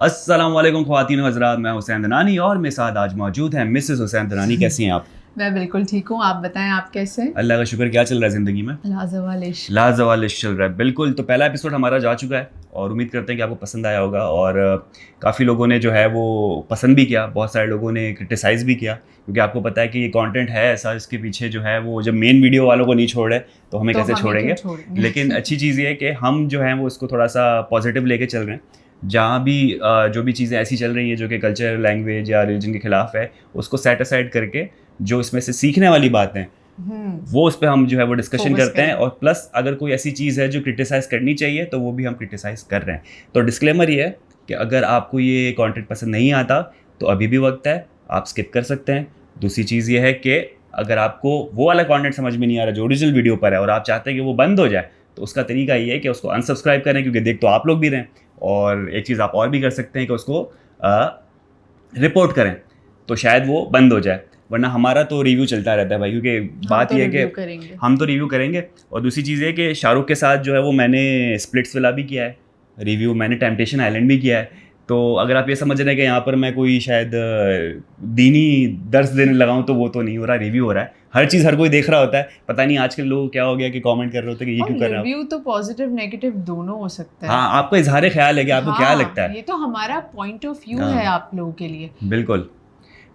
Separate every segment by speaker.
Speaker 1: अस्सलाम वालेकुम ख्वातीन व हज़रात, मैं हुसैन दनानी और मेरे साथ आज मौजूद हैं मिसेस हुसैन दनानी। कैसी हैं आप?
Speaker 2: मैं बिल्कुल ठीक हूँ, आप बताएं आप कैसे हैं?
Speaker 1: अल्लाह का शुक्र। क्या चल रहा है ज़िंदगी में? लाजवाल इश्क चल रहा है। बिल्कुल, तो पहला एपिसोड हमारा जा चुका है और उम्मीद करते हैं कि आपको पसंद आया होगा। और काफ़ी लोगों ने जो है वो पसंद भी किया, बहुत सारे लोगों ने क्रिटिसाइज़ भी किया, क्योंकि आपको पता है कि ये कंटेंट है ऐसा, इसके पीछे जो है वो जब मेन वीडियो वालों को नहीं छोड़ रहे तो हमें कैसे छोड़ेंगे। लेकिन अच्छी चीज़ ये है कि हम जो है वो इसको थोड़ा सा पॉजिटिव लेके चल रहे हैं। जहाँ भी जो भी चीज़ें ऐसी चल रही हैं जो कि कल्चर, लैंग्वेज या रिलीजन के खिलाफ है, उसको सेट असाइड करके जो इसमें से सीखने वाली बातें वो उस पर हम जो है वो डिस्कशन करते हैं। और प्लस अगर कोई ऐसी चीज़ है जो क्रिटिसाइज करनी चाहिए तो वो भी हम क्रिटिसाइज कर रहे हैं। तो डिस्क्लेमर ये है कि अगर आपको ये कंटेंट पसंद नहीं आता तो अभी भी वक्त है, आप स्किप कर सकते हैं। दूसरी चीज़ ये है कि अगर आपको वो वाला कंटेंट समझ में नहीं आ रहा जो ओरिजिनल वीडियो पर है और आप चाहते हैं कि वो बंद हो जाए, तो उसका तरीका ये है कि उसको अनसब्सक्राइब करें, क्योंकि देख तो आप लोग भी रहें। और एक चीज़ आप और भी कर सकते हैं कि उसको रिपोर्ट करें, तो शायद वो बंद हो जाए। वरना हमारा तो रिव्यू चलता रहता है भाई, क्योंकि बात ये है कि हम तो रिव्यू करेंगे। और दूसरी चीज़ है कि शाहरुख के साथ जो है वो मैंने स्प्लिट्सविला भी किया है रिव्यू, मैंने टेम्पटेशन आइलैंड भी किया है। तो अगर आप ये समझ रहे हैं कि यहाँ पर मैं कोई शायद दीनी दर्स देने लगाऊं, तो वो तो नहीं हो रहा, रिव्यू हो रहा है। हर चीज़ हर कोई देख रहा होता है। पता नहीं आजकल लोग क्या हो गया कि कमेंट कर रहे होते हैं कि ये क्यों कर रहे हैं।
Speaker 2: रिव्यू तो पॉजिटिव नेगेटिव दोनों हो सकता है।
Speaker 1: हाँ, आपका इजहार ख्याल है कि आपको क्या लगता है।
Speaker 2: ये तो हमारा पॉइंट ऑफ व्यू है आप लोगों के लिए।
Speaker 1: बिल्कुल,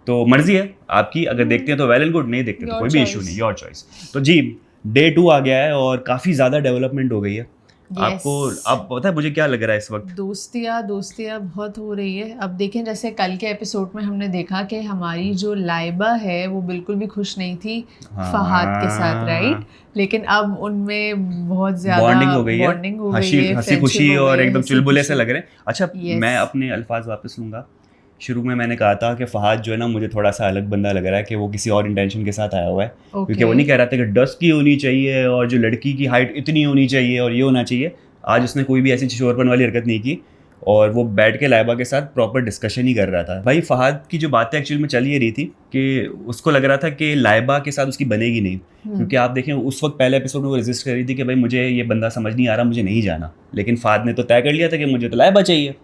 Speaker 1: तो मर्जी है आपकी। अगर देखते हैं तो वेल एंड गुड, नहीं देखते तो कोई भी इशू नहीं, योर चॉइस। तो जी, डे 2 आ गया है और काफ़ी ज़्यादा डेवलपमेंट हो गई है। आपको अब पता है मुझे क्या लग रहा है इस वक्त?
Speaker 2: दोस्तियाँ बहुत हो रही है। अब देखें, जैसे कल के एपिसोड में हमने देखा कि हमारी जो लाइबा है वो बिल्कुल भी खुश नहीं थी फहाद के साथ, राइट? लेकिन अब उनमें बहुत ज़्यादा
Speaker 1: बॉन्डिंग हो गई है, हंसी खुशी और एकदम चुलबुले से लग रहे हैं। अच्छा, मैं अपने अल्फाज वापस लूँगा। शुरू में मैंने कहा था कि फहाद जो है ना, मुझे थोड़ा सा अलग बंदा लग रहा है, कि वो किसी और इंटेंशन के साथ आया हुआ है। क्योंकि वो नहीं कह रहा था कि डस्ट की होनी चाहिए और जो लड़की की हाइट इतनी होनी चाहिए और ये होना चाहिए। आज उसने कोई भी ऐसी शोरपन वाली हरकत नहीं की और वो बैठ के लाइबा के साथ प्रॉपर डिस्कशन ही कर रहा था। भाई फहाद की जो बातें एक्चुअली में चल ये रही थी कि उसको लग रहा था कि लाइबा के साथ उसकी बनेगी नहीं। क्योंकि आप देखें उस वक्त पहले एपिसोड में वो रेजिस्ट कर रही थी कि भाई मुझे ये बंदा समझ नहीं आ रहा, मुझे नहीं जाना। लेकिन फहाद ने तो तय कर लिया था कि मुझे तो लाइबा चाहिए।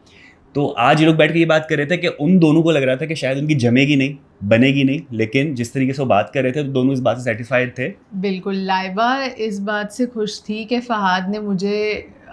Speaker 1: तो आज ये लोग बैठ के ये बात कर रहे थे कि उन दोनों को लग रहा था कि शायद उनकी जमेगी नहीं, बनेगी नहीं। लेकिन जिस तरीके से वो बात कर रहे थे तो दोनों इस बात से सेटिस्फाइड थे।
Speaker 2: बिल्कुल, लाइबा इस बात से खुश थी कि फहाद ने मुझे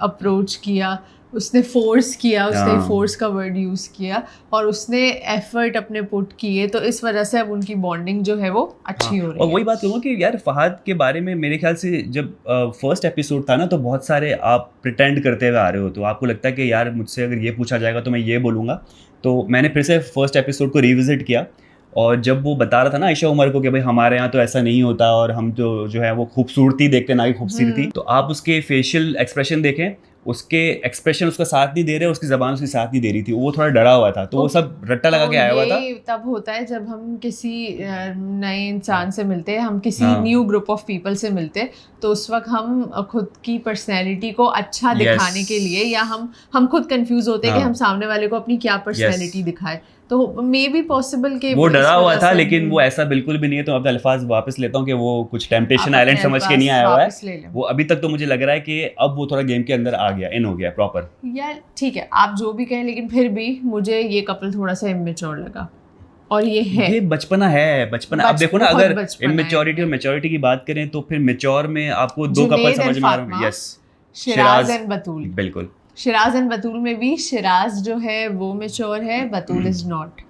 Speaker 2: अप्रोच किया, उसने फोर्स किया, उसने फोर्स का वर्ड यूज़ किया और उसने एफर्ट अपने पुट किए। तो इस वजह से अब उनकी बॉन्डिंग जो है वो अच्छी हो रही है।
Speaker 1: और वही बात कहूँगा कि यार फहाद के बारे में मेरे ख्याल से जब फर्स्ट एपिसोड था ना, तो बहुत सारे आप प्रिटेंड करते हुए आ रहे हो, तो आपको लगता है कि यार मुझसे अगर ये पूछा जाएगा तो मैं ये बोलूँगा। तो मैंने फिर से फर्स्ट एपिसोड को रिविजिट किया और जब वो बता रहा था ना आयशा उमर को कि भाई हमारे यहाँ तो ऐसा नहीं होता और हम तो जो है वो खूबसूरती देखते ना कि खूबसूरती, तो आप उसके फेशियल एक्सप्रेशन देखें, उसके एक्सप्रेशन उसका साथ नहीं दे रहे, उसकी ज़बान उसकी साथ नहीं दे रही थी, वो थोड़ा डरा हुआ था। तो वो सब रट्टा लगा के आया हुआ था।
Speaker 2: तब होता है जब हम किसी नए इंसान से मिलते हैं, हम किसी न्यू ग्रुप ऑफ पीपल से मिलते हैं, तो उस वक्त हम खुद की पर्सनैलिटी को अच्छा दिखाने के लिए या हम खुद कंफ्यूज होते हैं कि हम सामने वाले को अपनी क्या पर्सनैलिटी दिखाए। तो मे बी पॉसिबल के
Speaker 1: वो डरा हुआ था, लेकिन वो ऐसा बिल्कुल भी नहीं है। तो अपने अल्फाज वापस लेता हूँ कि वो कुछ टेम्पटेशन आइलैंड समझ के नहीं आया हुआ है वो अभी तक। तो मुझे लग रहा है कि अब वो थोड़ा गेम के अंदर आ गया, इन हो गया प्रॉपर।
Speaker 2: यार ठीक है, आप जो भी कहें, लेकिन फिर भी मुझे ये कपल थोड़ा सा इमेच्योर लगा। और ये
Speaker 1: बचपना है, बचपना। अब देखो ना, अगर इमेच्योरिटी और मैच्योरिटी की बात करें तो फिर मैच्योर में आपको दो कपल समझ में आ रहे हैं। यस,
Speaker 2: शिराज एंड बतूल।
Speaker 1: बिल्कुल,
Speaker 2: शिराज एंड बतूल में भी शिराज जो है वो मैच्योर है, बतूल इज नॉट।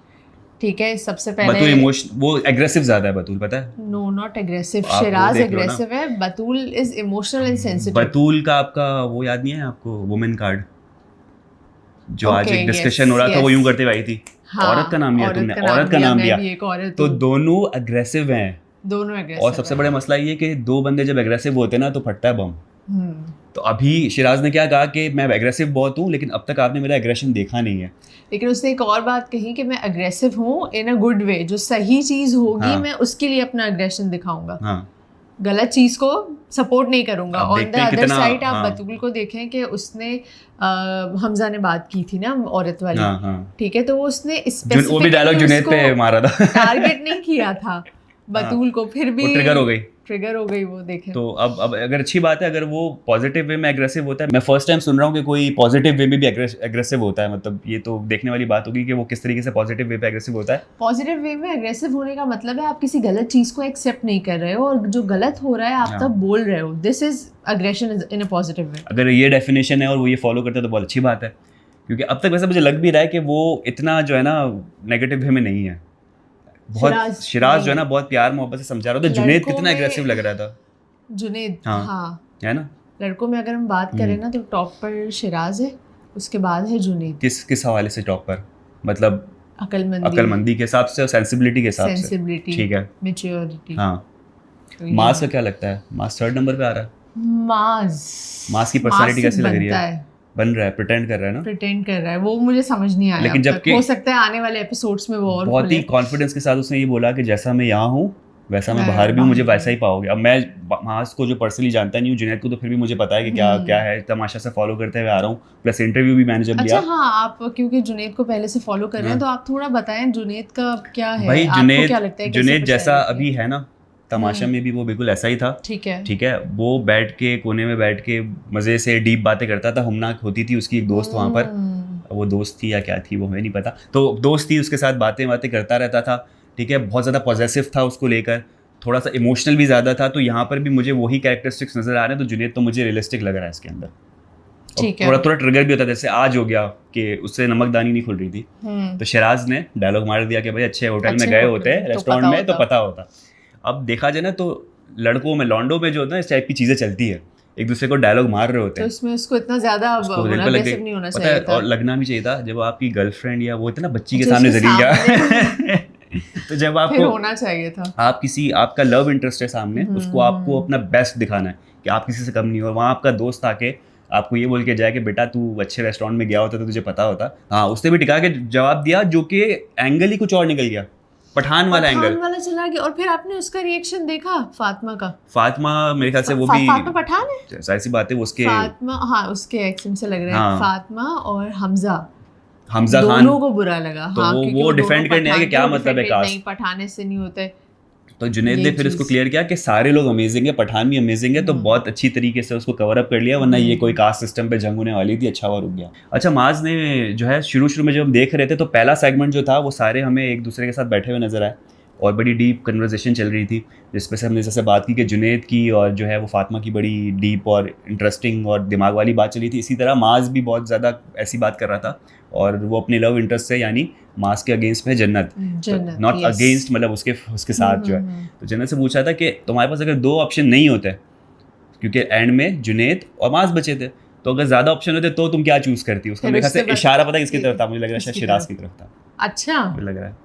Speaker 2: ठीक है, सबसे पहले
Speaker 1: बतूल इमोशन, वो एग्रेसिव ज्यादा है बतूल, पता है?
Speaker 2: No, not aggressive. Shiraz aggressive है, Batool is emotional and sensitive.
Speaker 1: Batool का आपका वो याद नहीं है आपको, वुमेन कार्ड जो आज एक डिस्कशन हो रहा था, वो यूं करते हुए आई थी। औरत का नाम लिया तुमने, औरत का नाम लिया। तो दोनों एग्रेसिव हैं,
Speaker 2: दोनों एग्रेसिव।
Speaker 1: और सबसे बड़ा मसला ये कि दो बंदे जब एग्रेसिव होते हैं ना तो फटता है बम। तो अभी शिराज ने क्या कहा कि मैं एग्रेसिव बहुत हूँ, लेकिन अब तक आपने मेरा एग्रेशन देखा नहीं है।
Speaker 2: लेकिन उसने एक और बात कही कि मैं अग्रेसिव हूँ इन अ गुड वे, जो सही चीज़ होगी मैं उसके लिए अपना अग्रेशन दिखाऊंगा, गलत चीज़ को सपोर्ट नहीं करूंगा। ऑन द अदर साइड आप बतूल को देखें कि उसने हमजा ने बात की थी ना औरत वाली, ठीक है, तो वो उसने
Speaker 1: वो भी डायलॉग जुनैद पे मारा था,
Speaker 2: टारगेट नहीं किया था बतूल को, फिर भी
Speaker 1: ट्रिगर हो गई।
Speaker 2: ट्रिगर हो गई वो देखे।
Speaker 1: तो अब अगर अच्छी बात है अगर वो पॉजिटिव वे में एग्रेसिव होता है, मैं फर्स्ट टाइम सुन रहा हूँ कि कोई पॉजिटिव वे में भी एग्रेसिव होता है, मतलब ये तो देखने वाली बात होगी कि वो किस तरीके से पॉजिटिव वे पे एग्रेसिव होता है।
Speaker 2: पॉजिटिव वे में एग्रेसिव होने का मतलब है आप किसी गलत चीज को एक्सेप्ट नहीं कर रहे हो और जो गलत हो रहा है आप तब बोल रहे हो, this is aggression in a positive way.
Speaker 1: अगर ये डेफिनेशन है और वो ये फॉलो करते हैं तो बहुत अच्छी बात है, क्योंकि अब तक वैसे मुझे लग भी रहा है कि वो इतना जो है ना नेगेटिव वे में नहीं है। बहुत शिराज जो है ना बहुत प्यार मोहब्बत से समझा रहा था। जुनैद कितना एग्रेसिव लग रहा था।
Speaker 2: जुनैद
Speaker 1: हाँ है ना।
Speaker 2: लड़कों में अगर हम बात करें ना तो टॉप पर शिराज है, उसके बाद है जुनैद।
Speaker 1: किस हवाले से टॉप पर? मतलब
Speaker 2: अकलमंदी
Speaker 1: के हिसाब से और सेंसिबिलिटी के हिसाब से। ठीक है,
Speaker 2: मैच्योरिटी।
Speaker 1: हाँ। मास का क्या लगता है? मास थर्ड नंबर पे आ रहा है। मास की पर्सनालिटी कैसी लग रही है? बन रहा है, प्रिटेंड कर रहा है ना,
Speaker 2: प्रिटेंड कर रहा है वो, मुझे समझ नहीं आया। लेकिन जबकि हो सकता है आने वाले एपिसोड्स में वो और
Speaker 1: बहुत ही कॉन्फिडेंस के साथ उसने ये बोला कि जैसा मैं यहाँ हूँ वैसा मैं बाहर भी हूँ, मुझे वैसा ही पाओगे। अब मैं मास को जो पर्सनली जानता नहीं हूँ, जुनैद को तो फिर भी मुझे पता है कि क्या है, तमाशा से फॉलो करते हुए आ रहा हूँ, प्लस इंटरव्यू भी मैंने जब लिया।
Speaker 2: अच्छा हाँ, आप क्योंकि जुनैद को पहले से फॉलो कर रहे हैं तो आप थोड़ा बताएं जुनैद का क्या है।
Speaker 1: भाई
Speaker 2: जुनैद
Speaker 1: जैसा अभी है ना तमाशा में भी वो बिल्कुल ऐसा ही था। ठीक है, वो बैठ के कोने में बैठ के मजे से डीप बातें करता था। हमनाक होती थी उसकी एक दोस्त वहाँ पर, वो दोस्त थी या क्या थी वो हमें नहीं पता, तो दोस्त थी, उसके साथ बातें करता रहता था। ठीक है, बहुत ज़्यादा पॉजेसिव था उसको लेकर, थोड़ा सा इमोशनल भी ज़्यादा था। तो यहाँ पर भी मुझे वही कैरेक्टरिस्टिक्स नज़र आ रहे हैं। तो जुनैद तो मुझे रियलिस्टिक लग रहा है इसके अंदर। थोड़ा ट्रिगर भी होता है, जैसे आज हो गया कि उससे नमकदानी नहीं खुल रही थी तो शिराज ने डायलॉग मार दिया कि भाई अच्छे होटल में गए होते हैं, रेस्टोरेंट में, तो पता होता। अब देखा जाए ना तो लड़कों में, लॉन्डो में जो होता है इस टाइप की चीज़ें चलती है, एक दूसरे को डायलॉग मार रहे होते हैं।
Speaker 2: तो इसमें उसको इतना ज़्यादा अग्रेसिव नहीं होना चाहिए था,
Speaker 1: और लगना भी चाहिए था। जब आपकी गर्लफ्रेंड या वो इतना बच्ची के सामने जरिए तो जब आपको
Speaker 2: होना चाहिए था,
Speaker 1: आपका लव इंटरेस्ट है सामने, उसको आपको अपना बेस्ट दिखाना है कि आप किसी से कम नहीं हो। और वहाँ आपका दोस्त आके आपको ये बोल के जाए कि बेटा तू अच्छे रेस्टोरेंट में गया होता तो तुझे पता होता। हाँ, उसने भी टिका के जवाब दिया जो कि एंगल ही कुछ और निकल गया, पठान वाला चला गया।
Speaker 2: और फिर आपने उसका रिएक्शन देखा फातिमा का?
Speaker 1: फातिमा मेरे ख्याल से वो भी
Speaker 2: फातिमा पठान है,
Speaker 1: ऐसी बात है उसके
Speaker 2: फातिमा, हाँ उसके एक्सेंट से लग रहा है। फातिमा और हमजा
Speaker 1: खान
Speaker 2: दोनों को बुरा लगा।
Speaker 1: तो वो डिफेंड करने है कि क्या मतलब है कास्ट,
Speaker 2: नहीं पठान से नहीं होते।
Speaker 1: तो जुनैद ने फिर उसको क्लियर किया कि सारे लोग अमेजिंग है, पठान भी अमेजिंग है। तो बहुत अच्छी तरीके से उसको कवर अप कर लिया, वरना ये कोई कास्ट सिस्टम पे जंग होने वाली थी। अच्छा हुआ रुक गया। अच्छा, माज ने जो है शुरू में जब हम देख रहे थे तो पहला सेगमेंट जो था वो सारे हमें एक दूसरे के साथ बैठे हुए नजर आए और बड़ी डीप कन्वर्सेशन चल रही थी, जिसमें से हमने जैसे बात की कि जुनैद की और जो है वो फातिमा की बड़ी डीप और इंटरेस्टिंग और दिमाग वाली बात चली थी। इसी तरह माज भी बहुत ज़्यादा ऐसी बात कर रहा था और वो अपने लव इंटरेस्ट से, यानी मास के अगेंस्ट में जन्नत नॉट अगेंस्ट, मतलब उसके साथ जो है। तो जन्नत से पूछा था कि तुम्हारे पास अगर दो ऑप्शन नहीं होते, क्योंकि एंड में जुनैद और मास बचे थे, तो अगर ज्यादा ऑप्शन होते तो तुम क्या चूज करती? उसका मेरे ख्याल से इशारा पता है किसकी तरफ था, मुझे लग रहा है शायद शिराज की तरफ था।
Speaker 2: अच्छा,
Speaker 1: मुझे लग रहा है,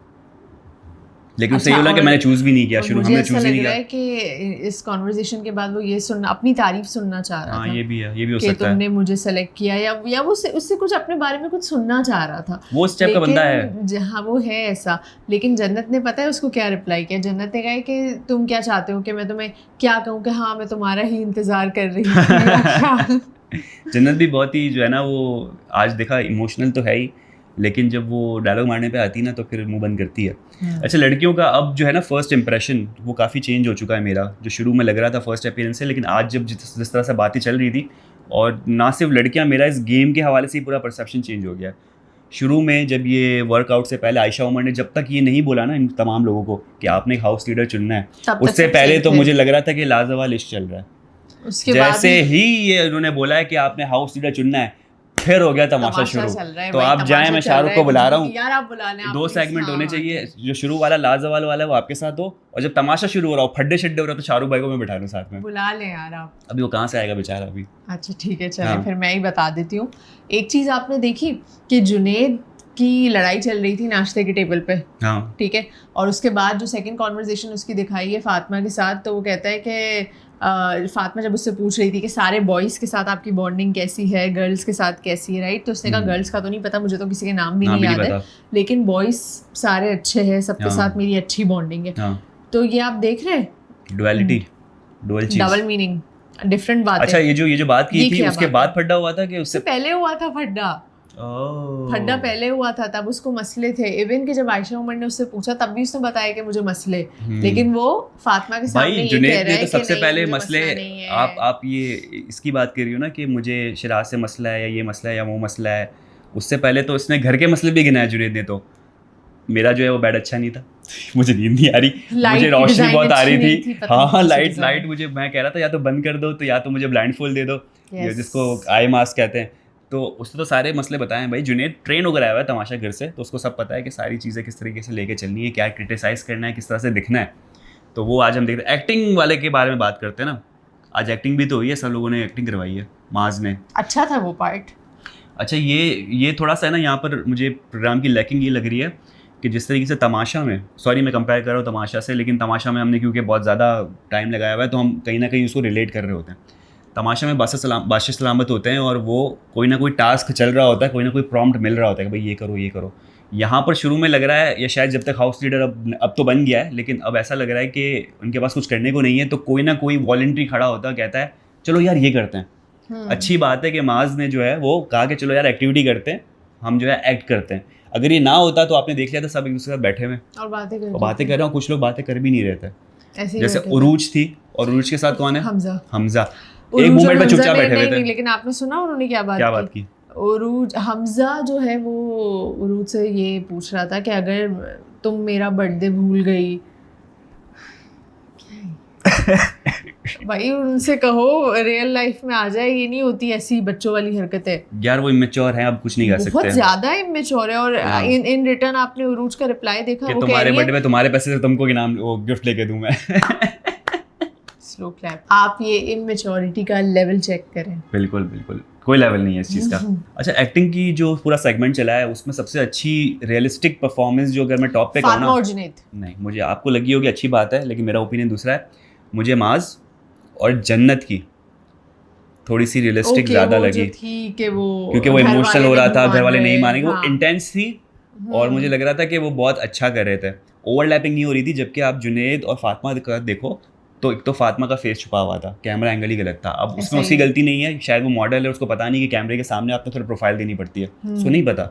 Speaker 1: लेकिन उससे ये बोला कि मैंने चूज भी नहीं किया, शुरू हमने चूज ही नहीं किया।
Speaker 2: कि इस कन्वर्सेशन के बाद वो ये सुनना, अपनी तारीफ सुनना चाह रहा था।
Speaker 1: ये भी हो सकता है कि
Speaker 2: तुमने मुझे सेलेक्ट किया, या वो उससे कुछ अपने बारे में कुछ सुनना चाह रहा था।
Speaker 1: वो उस टाइप का बंदा है,
Speaker 2: जहाँ वो है ऐसा। लेकिन जन्नत ने पता है उसको क्या रिप्लाई किया? जन्नत ने कहा कि तुम क्या चाहते हो कि मैं तुम्हें क्या कहूँ कि हाँ मैं तुम्हारा ही इंतजार कर रही हूँ।
Speaker 1: जन्नत भी बहुत ही जो है ना, वो आज देखा इमोशनल तो है ही, लेकिन जब वो डायलॉग मारने पे आती है ना तो फिर मुंह बंद करती है। अच्छा, लड़कियों का अब जो है ना फर्स्ट इंप्रेशन वो काफ़ी चेंज हो चुका है मेरा, जो शुरू में लग रहा था फर्स्ट अपीयरेंस से, लेकिन आज जब जिस तरह से बातें चल रही थी, और ना सिर्फ लड़कियां, मेरा इस गेम के हवाले से ही पूरा परसेप्शन चेंज हो गया। शुरू में जब ये वर्कआउट से पहले आयशा उमर ने जब तक ये नहीं बोला ना इन तमाम लोगों को कि आपने एक हाउस लीडर चुनना है, उससे पहले तो मुझे लग रहा था कि लाजवाब लिस्ट चल रहा है। उसके जैसे ही ये उन्होंने बोला है कि आपने हाउस लीडर चुनना है, फिर हो गया तमाशा शुरू। तो आप जाएं, मैं शाहरुख को बुला रहा हूँ यार, आप बुला लें। 2 सेगमेंट होने चाहिए, जो शुरू वाला लाजवाब वाला है वो आपके साथ हो, और जब तमाशा शुरू हो रहा हो, फड्डे शड्डे हो रहा हो, तो शाहरुख भाई को मैं बिठा लूँ साथ में।
Speaker 2: बुला लें यार आप।
Speaker 1: अभी वो कहाँ से आएगा बेचारा अभी।
Speaker 2: अच्छा ठीक है, चलें फिर मैं ही बता देती हूँ। एक चीज़ आपने देखी कि जुनैद की लड़ाई चल रही थी नाश्ते के टेबल पे, हाँ ठीक है, और उसके बाद जो सेकंड कॉन्वर्सेशन उसकी दिखाई है फातिमा के साथ, तो वो कहता है कि फातिमा जब उससे पूछ रही थी कि सारे बॉयज़ के साथ आपकी बॉन्डिंग कैसी है, गर्ल्स के साथ कैसी है, राइट, तो उसने कहा गर्ल्स का तो नहीं पता, मुझे तो किसी के नाम भी नहीं याद है, लेकिन बॉयज़ सारे अच्छे हैं, सबके साथ मेरी अच्छी बॉन्डिंग है। तो ये आप देख रहे हैं डुअलिटी, डबल मीनिंग, डिफरेंट बात।
Speaker 1: अच्छा, ये जो बात की थी उसके बाद फड्डा हुआ था कि उससे
Speaker 2: पहले हुआ था फड्डा? फड्डा पहले हुआ था, तब उसको मसले थे। इवन कि जब आयशा उमर ने उससे पूछा तब भी उसने बताया कि मुझे मसले, लेकिन वो फातिमा के सामने ये कह रहा है
Speaker 1: तो सबसे पहले मसले आप ये इसकी बात कर रही हो ना कि मुझे शिराज से मसला है या ये मसला है या वो मसला है, उससे पहले तो इसने घर के मसले भी गिनाए जुनैद ने। तो मेरा जो है वो बेड अच्छा नहीं था, मुझे नींद नहीं आ रही, मुझे रोशनी बहुत आ रही थी। हाँ, लाइट मुझे, मैं कह रहा था या तो बंद कर दो तो या तो मुझे ब्लाइंड फोल्ड दे दो, जिसको आई मास्क कहते हैं। तो उसने तो सारे मसले बताए हैं भाई। जुनैद ट्रेन होकर आया हुआ है तमाशा घर से, तो उसको सब पता है कि सारी चीज़ें किस तरीके से लेके चलनी है, क्या क्रिटिसाइज़ करना है, किस तरह से दिखना है। तो वो आज हम देखते हैं। एक्टिंग वाले के बारे में बात करते हैं ना, आज एक्टिंग भी तो हुई है, सब लोगों ने एक्टिंग करवाई है। माज ने,
Speaker 2: अच्छा था वो पार्ट।
Speaker 1: अच्छा, ये थोड़ा सा है ना, यहाँ पर मुझे प्रोग्राम की लैकिंग ये लग रही है कि जिस तरीके से तमाशा में, सॉरी मैं कंपेयर कर रहा हूँ तमाशा से, लेकिन तमाशा में हमने क्योंकि बहुत ज़्यादा टाइम लगाया हुआ है तो हम कहीं ना कहीं उसको रिलेट कर रहे होते हैं। तमाशा में बादशाह सलामत होते हैं और वो कोई ना कोई टास्क चल रहा होता है, कोई ना कोई प्रॉम्प्ट मिल रहा होता है कि भाई ये करो ये करो। यहाँ पर शुरू में लग रहा है, या शायद जब तक हाउस लीडर अब तो बन गया है, लेकिन अब ऐसा लग रहा है कि उनके पास कुछ करने को नहीं है, तो कोई ना कोई वॉलंटरी खड़ा होता है, कहता है चलो यार ये करते हैं। अच्छी बात है कि माज ने जो है वो कहा कि चलो यार एक्टिविटी करते हैं, हम जो है एक्ट करते हैं। अगर ये ना होता तो आपने देख लिया था सब एक दूसरे के साथ बैठे हुए और बातें कर रहे हो। कुछ लोग बातें कर भी नहीं रहे थे, जैसे उरूज थी, और उरूज के साथ कौन है, हमजा एक मोमेंट में चुपचाप बैठे हुए थे।
Speaker 2: लेकिन आपने सुना उन्होंने क्या बात की? उरूज, हमजा जो है वो उरूज से ये पूछ रहा था कि अगर तुम मेरा बर्थडे भूल गई भाई उनसे कहो रियल लाइफ में आ जाए, ये नहीं होती ऐसी बच्चों वाली हरकतें।
Speaker 1: यार वो इमेच्योर है, अब कुछ नहीं कर सकते, बहुत
Speaker 2: ज्यादा इमेच्योर है। और इन रिटर्न आपने उरूज का रिप्लाई देखा,
Speaker 1: वो तुम्हारे बर्थडे में तुम्हारे पैसे से तुमको इनाम वो गिफ्ट लेके दूं मैं।
Speaker 2: Slow clap. आप ये इमेच्योरिटी का लेवल चेक करें।
Speaker 1: बिल्कुल बिल्कुल, कोई लेवल नहीं है इस चीज़ का। अच्छा, एक्टिंग की जो पूरा सेगमेंट चला है उसमें सबसे अच्छी रियलिस्टिक परफॉर्मेंस जो अगर मैं टॉप पे कहूँ ना, नहीं मुझे, आपको लगी होगी अच्छी बात है, लेकिन मेरा ओपिनियन दूसरा है। मुझे माज और जन्नत की थोड़ी सी रियलिस्टिक ज़्यादा लगी
Speaker 2: थी कि वो,
Speaker 1: क्योंकि वो इमोशनल हो रहा था, घर वाले नहीं मानेंगे, वो इंटेंस थी और मुझे लग रहा था कि वो बहुत अच्छा कर रहे थे। ओवरलैपिंग नहीं हो रही थी। जबकि आप जुनैद और फातिमा का देखो तो एक तो फातिमा का फेस छुपा हुआ था, कैमरा एंगल ही गलत था। अब उसमें उसकी गलती नहीं है, शायद वो मॉडल है, उसको पता नहीं कि कैमरे के सामने आपको थोड़ी प्रोफाइल देनी पड़ती है, उसको नहीं पता।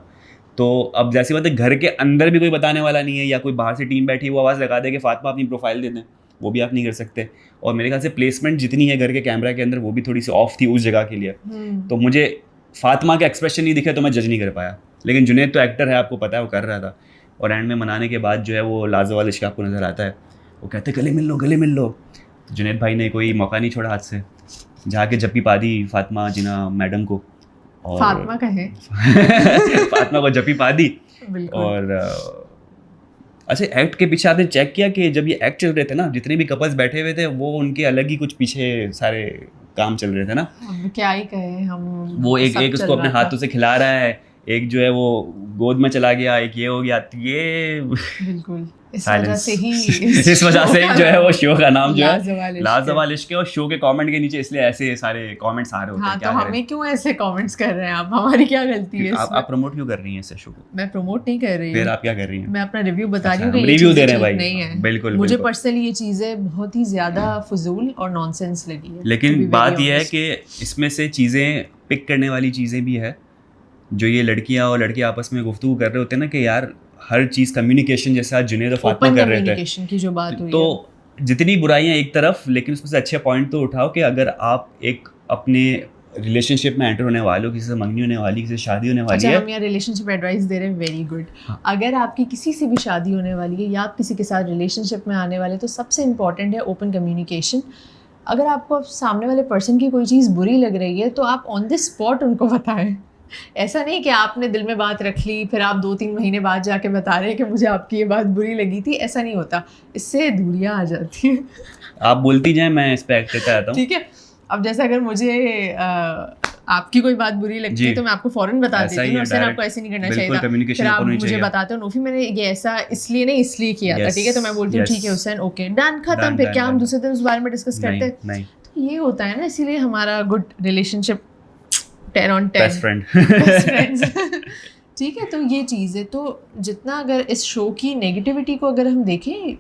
Speaker 1: तो अब जैसी बात है, घर के अंदर भी कोई बताने वाला नहीं है, या कोई बाहर से टीम बैठी वो आवाज़ लगा दे कि फातिमा अपनी प्रोफाइल दे दें, वो भी आप नहीं कर सकते। और मेरे ख्याल से प्लेसमेंट जितनी है घर के कैमरा के अंदर वो भी थोड़ी सी ऑफ थी उस जगह के लिए। तो मुझे फातिमा के एक्सप्रेशन नहीं दिखे तो मैं जज नहीं कर पाया, लेकिन जुनैद तो एक्टर है, आपको पता है वो कर रहा था। और एंड में मनाने के बाद जो है वो लाजवाल इश्क आपको नज़र आता है, वो कहते गले मिल लो गले मिल लो। तो जुनैद भाई ने कोई मौका नहीं छोड़ा हाथ से, जाके जप्पी पा दी फातिमा जिना मैडम को, और
Speaker 2: फातिमा का है
Speaker 1: फातिमा को जप्पी पा दी। और अच्छा, एक्ट के पीछे आपने चेक किया कि जब ये एक्ट चल रहे थे ना, जितने भी कपल्स बैठे हुए थे वो उनके अलग ही कुछ पीछे सारे काम चल रहे थे ना,
Speaker 2: क्या ही कहे हम।
Speaker 1: वो एक उसको अपने हाथों से खिला रहा है, एक जो है वो गोद में चला गया, एक ये हो गया, ये
Speaker 2: बिल्कुल इस वजह से ही
Speaker 1: जो है वो शो का नाम जो है लाजवाल इश्क है। और शो के कमेंट के नीचे इसलिए ऐसे सारे कमेंट्स आ रहे होते हैं।
Speaker 2: तो हमें क्यों ऐसे कमेंट्स कर रहे हैं आप? हमारी क्या गलती है?
Speaker 1: आप प्रमोट क्यों कर रही हैं इस शो को?
Speaker 2: मैं प्रमोट नहीं कर रही हूँ।
Speaker 1: फिर आप क्या कर रही हैं?
Speaker 2: मैं अपना रिव्यू बता रही हूँ कि
Speaker 1: रिव्यू दे रहे हैं भाई,
Speaker 2: नहीं है।
Speaker 1: बिल्कुल,
Speaker 2: मुझे पर्सनली ये चीज़ें बहुत ही ज़्यादा फजूल और नॉनसेंस लगी है।
Speaker 1: लेकिन बात यह है कि इसमें से चीज़ें पिक करने वाली चीज़ें भी है, जो ये लड़कियां और लड़के आपस में गुफ्तगू कर रहे होते हैं ना कि यार हर चीज़ कम्युनिकेशन, जैसे आज जुनैद और फातिमा कर रहे थे,
Speaker 2: कम्युनिकेशन की जो बात हुई
Speaker 1: तो जितनी बुराइयां एक तरफ, लेकिन उसमें से अच्छे पॉइंट तो उठाओ कि अगर आप एक अपने रिलेशनशिप में एंटर होने वाले हो, किसी से मंगनी होने वाली, किसी से शादी होने वाली है।
Speaker 2: हम यहाँ रिलेशनशिप एडवाइस दे रहे हैं, वेरी गुड। अगर आपकी किसी से भी शादी होने वाली है या आप किसी के साथ रिलेशनशिप में आने वाले, तो सबसे इम्पॉर्टेंट है ओपन कम्युनिकेशन। अगर आपको सामने वाले पर्सन की कोई चीज़ बुरी लग रही है तो आप ऑन द स्पॉट उनको बताएं। ऐसा नहीं कि आपने दिल में बात रख ली फिर आप 2-3 महीने बाद जाके बता रहे हैं कि मुझे आपकी ये बात बुरी लगी थी, ऐसा नहीं होता, इससे दूरियां आ जाती हैं।
Speaker 1: आप बोलती जाएं, मैं इस पे एक्ट करता रहता हूं।
Speaker 2: ठीक है, अब जैसे अगर मुझे आपकी कोई बात बुरी लगती है तो मैं आपको फौरन बता देती हूँ, उससे आपको ऐसे नहीं करना चाहिए। फिर आप मुझे बताते हो नोफी मैंने ये ऐसा इसलिए नहीं इसलिए किया था, ठीक है, तो मैं बोलती हूँ ठीक है हुसैन, ओके डन, खत्म। फिर क्या हम दूसरे दिन उस बारे में डिस्कस करते हैं? तो ये होता है ना, इसीलिए हमारा good relationship 10 on 10
Speaker 1: best friends.
Speaker 2: ठीक है, तो ये चीज़ है। तो जितना अगर इस शो की नेगेटिविटी को अगर हम देखें,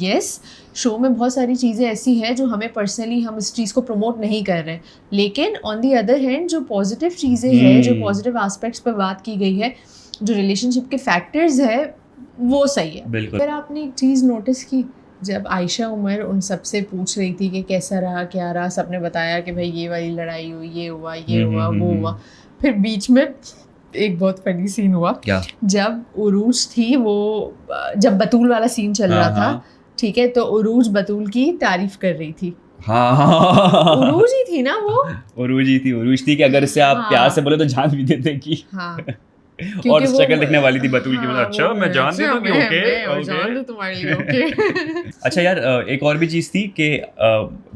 Speaker 2: यस शो में बहुत सारी चीज़ें ऐसी हैं जो हमें पर्सनली हम इस चीज़ को प्रमोट नहीं कर रहे हैं, लेकिन ऑन दी अदर हैंड जो पॉजिटिव चीज़ें हैं, जो पॉजिटिव एस्पेक्ट्स पर बात की गई है, जो रिलेशनशिप के फैक्टर्स है, वो सही है। अगर आपने एक चीज़ नोटिस की, जब आयशा उमर उन सबसे पूछ रही थी कि कैसा रहा क्या रहा, सबने बताया कि भाई ये वाली लड़ाई हुई, ये हुआ, ये हुआ, वो हुआ, फिर बीच में एक बहुत फनी सीन हुआ क्या? जब उरूज थी, वो जब बतूल वाला सीन चल रहा था, ठीक है, तो उरूज बतूल की तारीफ कर रही थी। हाँ उरूज ही थी ना वो, उरूज थी कि अगर इससे आप प्यार से बोले तो जान भी देते कि हाँ और स्ट्रगल दिखने वाली थी बतूल की, मतलब अच्छा मैं जान दे दूंगी, ओके जान दूं तुम्हारे लिए, ओके। अच्छा यार, एक और भी चीज़ थी कि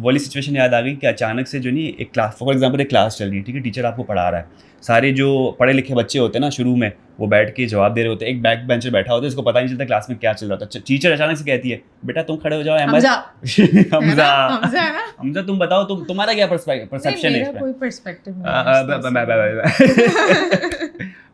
Speaker 2: वाली सिचुएशन याद आ गई कि अचानक से जो नहीं, एक क्लास, फॉर एग्जांपल एक क्लास चल रही है, ठीक है, टीचर आपको पढ़ा रहा है, सारे जो पढ़े लिखे बच्चे होते हैं ना शुरू में, वो बैठ के जवाब दे रहे होते हैं, एक बैक बेंचर बैठा होता है, इसको पता नहीं चलता क्लास में क्या चल रहा था। टीचर अचानक से कहती है, बेटा तुम खड़े हो जाओ, हमजा तुम बताओ, तुम्हारा क्या परसेप्शन है? कोई पर्सपेक्टिव नहीं।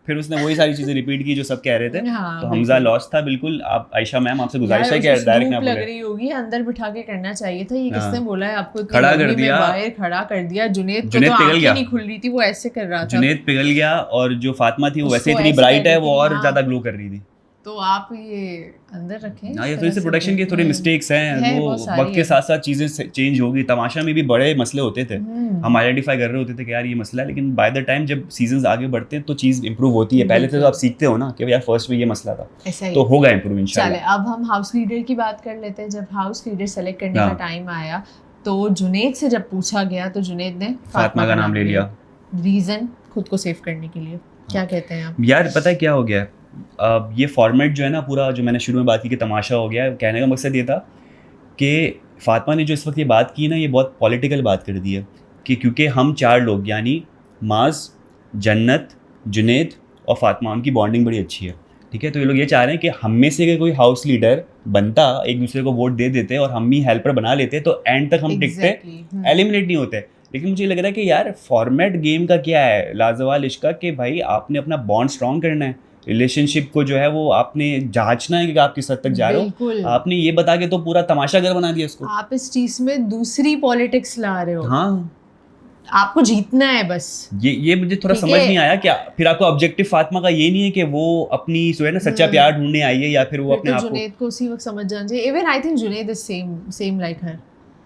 Speaker 2: फिर उसने वही सारी चीजें रिपीट की जो सब कह रहे थे। हाँ, तो हमजा लॉस्ट था बिल्कुल। आप आयशा मैम आपसे गुजारिश है कि डायरेक्ट ना बोले, लग रही होगी अंदर बिठा के करना चाहिए था, ये किसने बोला है आपको? खड़ा कर दिया, बाहर खड़ा कर दिया। जुनेद तो आंखें नहीं खुल रही थी, वो ऐसे कर रहा था, जुनेद पिघल गया, और जो फातिमा थी वो वैसे इतनी ब्राइट है, वो और ज्यादा ग्लो कर रही थी। तो आप ये अंदर रखें ना, ये थोड़ी सी प्रोडक्शन की थोड़ी मिस्टेक्स हैं, वो वक्त के साथ साथ चीज़ें चेंज होगी। तमाशा में भी बड़े मसले होते थे, हम आइडेंटिफाई कर रहे होते थे कि यार ये मसला है, लेकिन बाय द टाइम जब सीजन्स आगे बढ़ते हैं तो चीज़ इंप्रूव होती है। पहले से तो आप सीखते हो ना कि यार फर्स्ट में ये मसला था, तो होगा इंप्रूव इंशाल्लाह। चले अब हम हाउस लीडर की बात कर लेते हैं। जब हाउस लीडर सेलेक्ट करने का टाइम आया तो जुनेद से जब पूछा गया तो जुनेद ने फातिमा का नाम ले लिया, रीज़न खुद को सेव करने के लिए। क्या कहते हैं आप? यार पता है क्या हो गया, ये फॉर्मेट जो है ना पूरा, जो मैंने शुरू में बात की कि तमाशा हो गया, कहने का मकसद ये था कि फातिमा ने जो इस वक्त ये बात की ना, ये बहुत पॉलिटिकल बात कर दी है कि क्योंकि हम 4 लोग यानी माज, जन्नत, जुनेद और फातिमा, उनकी बॉन्डिंग बड़ी अच्छी है, ठीक है। तो ये लोग ये चाह रहे हैं कि हम में से कोई हाउस लीडर बनता, एक दूसरे को वोट दे देते और हम ही हेल्पर बना लेते, तो एंड तक हम टिकते, एलिमिनेट नहीं होते। लेकिन मुझे लग रहा है कि यार फॉर्मेट गेम का क्या है लाजवाल इश्क का, कि भाई आपने अपना बॉन्ड स्ट्रॉन्ग करना है, रिलेशनशिप को जो है वो आपने जांचना है कि आप किस हद तक जा रहे हो। आपने ये बता के तो पूरा तमाशागर बना दिया इसको। आप इस चीज में दूसरी पॉलिटिक्स ला रहे हो। हाँ, आपको जीतना है बस। ये मुझे थोड़ा समझ नहीं आया क्या। फिर आपका ऑब्जेक्टिव फातिमा का ये नहीं है कि वो अपनी जो है ना सच्चा प्यार ढूंढने आई है, या फिर वो अपने आप को। जुनेद को उसी वक्त समझ जाना चाहिए। Even I think Junaid is same like her.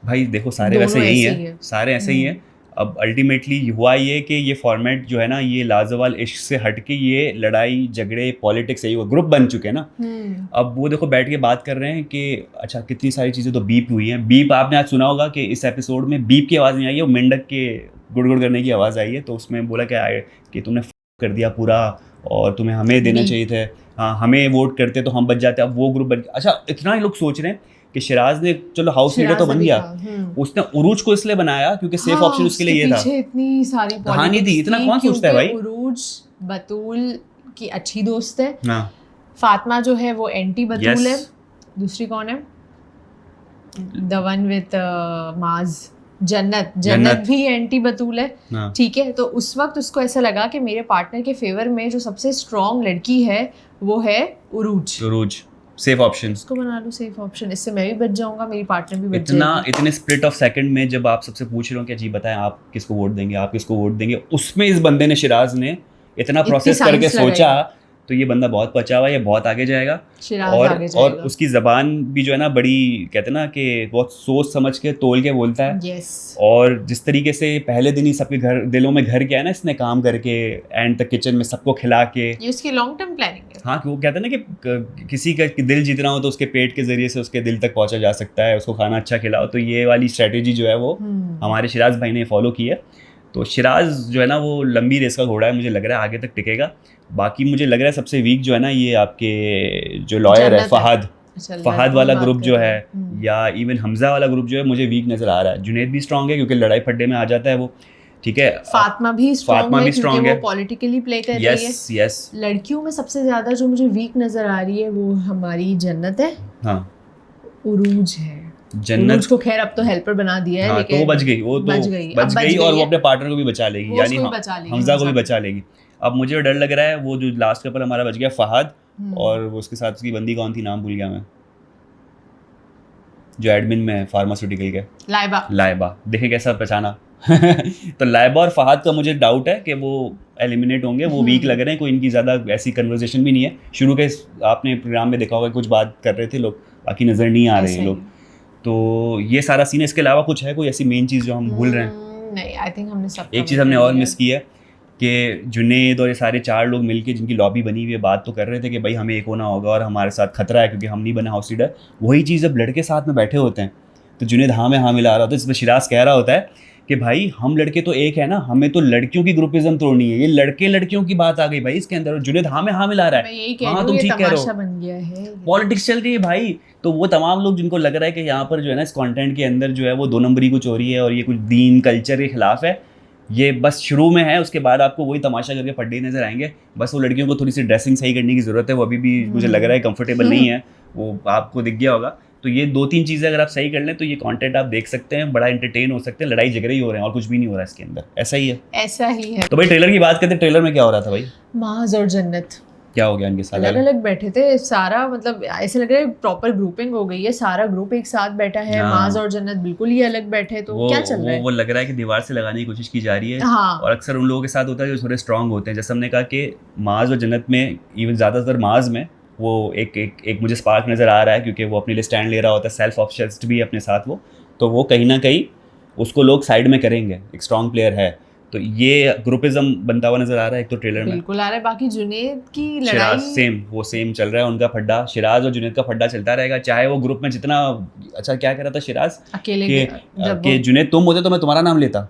Speaker 2: भाई देखो सारे वैसे यही है, सारे ऐसे ही हैं। अब अल्टीमेटली हुआ ये कि ये फॉर्मेट जो है ना, ये लाजवाल इश्क से हटके ये लड़ाई झगड़े पॉलिटिक्स यही हुआ, ग्रुप बन चुके हैं ना। अब वो देखो बैठ के बात कर रहे हैं कि अच्छा कितनी सारी चीज़ें तो बीप हुई हैं। बीप आपने आज सुना होगा कि इस एपिसोड में बीप की आवाज़ नहीं आई है, वो मेंढक के गुड़गुड़ करने की आवाज़ आई है। तो उसमें बोला क्या है कि तुमने कर दिया पूरा और तुम्हें हमें देना चाहिए थे, हाँ हमें वोट करते तो हम बच जाते। अब वो ग्रुप बन, अच्छा इतना ही लोग सोच रहे हैं कि शिराज ने चलो हाउस लीडर तो बन गया, उसने उरूज को इसलिए बनाया क्योंकि सेफ ऑप्शन उसके लिए ये था। इतनी सारी कहानी थी, इतना कौन सोचता है भाई। उरूज बतूल की अच्छी दोस्त है, फातिमा जो है वो एंटी बतूल है, दूसरी कौन है, द वन विद माज, जन्नत भी एंटी बतूल है, ठीक है। तो उस वक्त उसको ऐसा लगा कि मेरे पार्टनर के फेवर में जो सबसे स्ट्रॉन्ग लड़की है वो है उरूज, सेफ ऑप्शन, उसको बना लो सेफ ऑप्शन, इससे मैं भी बच जाऊंगा, मेरी पार्टनर भी बच जाएगी। इतने स्प्लिट ऑफ सेकंड में जब आप सबसे पूछ रहे हो कि जी बताएं आप किसको वोट देंगे, आप किसको वोट देंगे, उसमें इस बंदे ने, शिराज ने इतना प्रोसेस करके सोचा, तो ये बंदा बहुत पचा हुआ है, ये बहुत आगे जाएगा। और उसकी ज़बान भी जो है ना बड़ी, कहते हैं ना कि बहुत सोच समझ के तोल के बोलता है। और जिस तरीके से पहले दिन ही सबके घर दिलों में घर गया ना इसने, काम करके एंड तक किचन में सबको खिला के, ये उसकी लॉन्ग टर्म प्लानिंग है। हाँ, वो कहते हैं ना कि किसी का दिल जीतना हो तो उसके पेट के जरिए से उसके दिल तक पहुँचा जा सकता है, उसको खाना अच्छा खिलाओ। तो ये वाली स्ट्रेटेजी जो है वो हमारे शिराज भाई ने फॉलो की है। तो शिराज जो है ना वो लंबी रेस का घोड़ा है, मुझे लग रहा है आगे तक टिकेगा। बाकी मुझे लग रहा है सबसे वीक जो है ना ये आपके जो लॉयर है फहद वाला ग्रुप जो है, या इवन हमजा वाला ग्रुप जो है, मुझे वीक नज़र आ रहा है। जुनेद भी स्ट्रांग है क्योंकि लड़ाई फड्डे में आ जाता है वो, ठीक है। फातिमा भी स्ट्रांग है, वो पॉलिटिकली प्ले कर रही है। यस, लड़कियों में सबसे ज़्यादा जो मुझे वीक नज़र आ रही है वो हमारी जन्नत है, हाँ उरूज है। जन्नत को खैर अब तो हेल्पर बना दिया है, लेकिन तो वो बच गई और वो अपने पार्टनर को भी बचा लेगी, यानी हमजा को भी बचा लेगी।
Speaker 1: अब मुझे डर लग रहा है वो जो लास्ट कपल हमारा बच गया फहद, और वो उसके साथ उसकी बंदी कौन थी, नाम भूल गया मैं, जो एडमिन में है फार्मास्यूटिकल के, लाइबा देखे कैसा पहचाना तो लाइबा और फहद का मुझे डाउट है कि वो एलिमिनेट होंगे, वो वीक लग रहे हैं, कोई इनकी ज़्यादा ऐसी कन्वर्सेशन भी नहीं है। शुरू के आपने प्रोग्राम में देखा होगा कुछ बात कर रहे थे लोग, बाकी नज़र नहीं आ रहे हैं लोग। तो ये सारा सीन है। इसके अलावा कुछ है कोई ऐसी मेन चीज़ जो हम भूल रहे हैं?
Speaker 2: नहीं, आई थिंक हमने सब।
Speaker 1: एक चीज़ हमने और मिस की है कि जुनेद और ये सारे 4 लोग मिलके जिनकी लॉबी बनी हुई है बात तो कर रहे थे कि भाई हमें एक होना होगा और हमारे साथ खतरा है क्योंकि हम नहीं बने हाउस लीडर। वही चीज़ जब लड़के साथ में बैठे होते हैं तो जुनेद हाँ में हाँ मिला रहा होता है, जिसमें शिराज कह रहा होता है कि भाई हम लड़के तो एक है ना, हमें तो लड़कियों की ग्रुपिज्म तोड़नी है, ये लड़के लड़कियों की बात आ गई भाई इसके अंदर। जुनेद हाँ में हाँ मिला रहा है, हाँ तुम ठीक कह रहे हो, पॉलिटिक्स चल रही है भाई। तो वो तमाम लोग जिनको लग रहा है कि यहाँ पर जो है ना इस कंटेंट के अंदर जो है वो 2 नंबरी कुछ हो रही है और ये कुछ दीन कल्चर के खिलाफ है, ये बस शुरू में है, उसके बाद आपको वही तमाशा करके पड्डे नजर आएंगे। बस वो लड़कियों को थोड़ी सी ड्रेसिंग सही करने की ज़रूरत है, वो अभी भी मुझे लग रहा है कंफर्टेबल नहीं है, वो आपको दिख गया होगा। तो ये 2-3 चीज़ें अगर आप सही कर लें तो ये कंटेंट आप देख सकते हैं, बड़ा एंटरटेन हो सकते हैं, लड़ाई झगड़े ही हो रहे हैं और कुछ भी नहीं हो रहा है इसके अंदर, ऐसा ही है।
Speaker 2: ऐसा ही है।
Speaker 1: तो भाई ट्रेलर की बात करते हैं, ट्रेलर में क्या हो रहा था भाई?
Speaker 2: माज और जन्नत
Speaker 1: क्या हो गया इनके साथ?
Speaker 2: अलग अलग बैठे थे सारा, मतलब ऐसे लग रहा है प्रॉपर ग्रुपिंग हो गई है, सारा ग्रुप एक साथ बैठा है। माज और जन्नत बिल्कुल ही अलग बैठे, तो क्या चल रहा है?
Speaker 1: वो लग रहा है कि दीवार से लगाने की कोशिश की जा रही है।
Speaker 2: हाँ।
Speaker 1: और अक्सर उन लोगों के साथ होता है जो थोड़े स्ट्रांग होते हैं, जैसे हमने कहा कि माज और जन्नत में, इवन ज़्यादातर माज में वो एक मुझे स्पार्क नज़र आ रहा है क्योंकि वो अपने लिए स्टैंड ले रहा होता है, सेल्फ ऑब्सेस्ड भी है अपने साथ वो, तो वो कहीं ना कहीं उसको लोग साइड में करेंगे, एक स्ट्रॉन्ग प्लेयर है। तो ये ग्रुपिज्म बनता हुआ नज़र आ रहा है एक तो ट्रेलर में,
Speaker 2: बिल्कुल आ रहा है। बाकी जुनेद की लड़ाई
Speaker 1: सेम चल रहा है, उनका फड्डा, शिराज और जुनेद का फड्डा चलता रहेगा, चाहे वो ग्रुप में जितना अच्छा। क्या कह रहा था शिराज
Speaker 2: अकेले
Speaker 1: कि जुनेद तुम होते तो मैं तुम्हारा नाम लेता।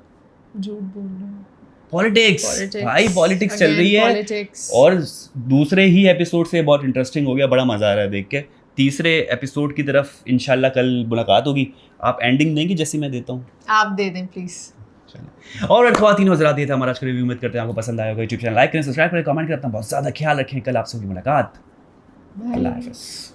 Speaker 2: झूठ बोल रहा हूं।
Speaker 1: पॉलिटिक्स भाई, पॉलिटिक्स चल रही है। और दूसरे ही एपिसोड से बहुत इंटरेस्टिंग हो गया, बड़ा मजा आ रहा है देख के। तीसरे एपिसोड की तरफ इंशाल्लाह कल मुलाकात होगी। आप एंडिंग देंगे जैसी मैं देता हूँ? आप दे दें प्लीज। और ख़वातीन हज़रात, ये था हमारा आज का रिव्यू। उम्मीद करते हैं आपको पसंद आएगा। यूट्यूब चैनल लाइक करें, सब्सक्राइब करें, कमेंट करें। अपना बहुत ज़्यादा ख्याल रखें। कल आपसे होगी मुलाकात। अल्लाह हाफ़िज़।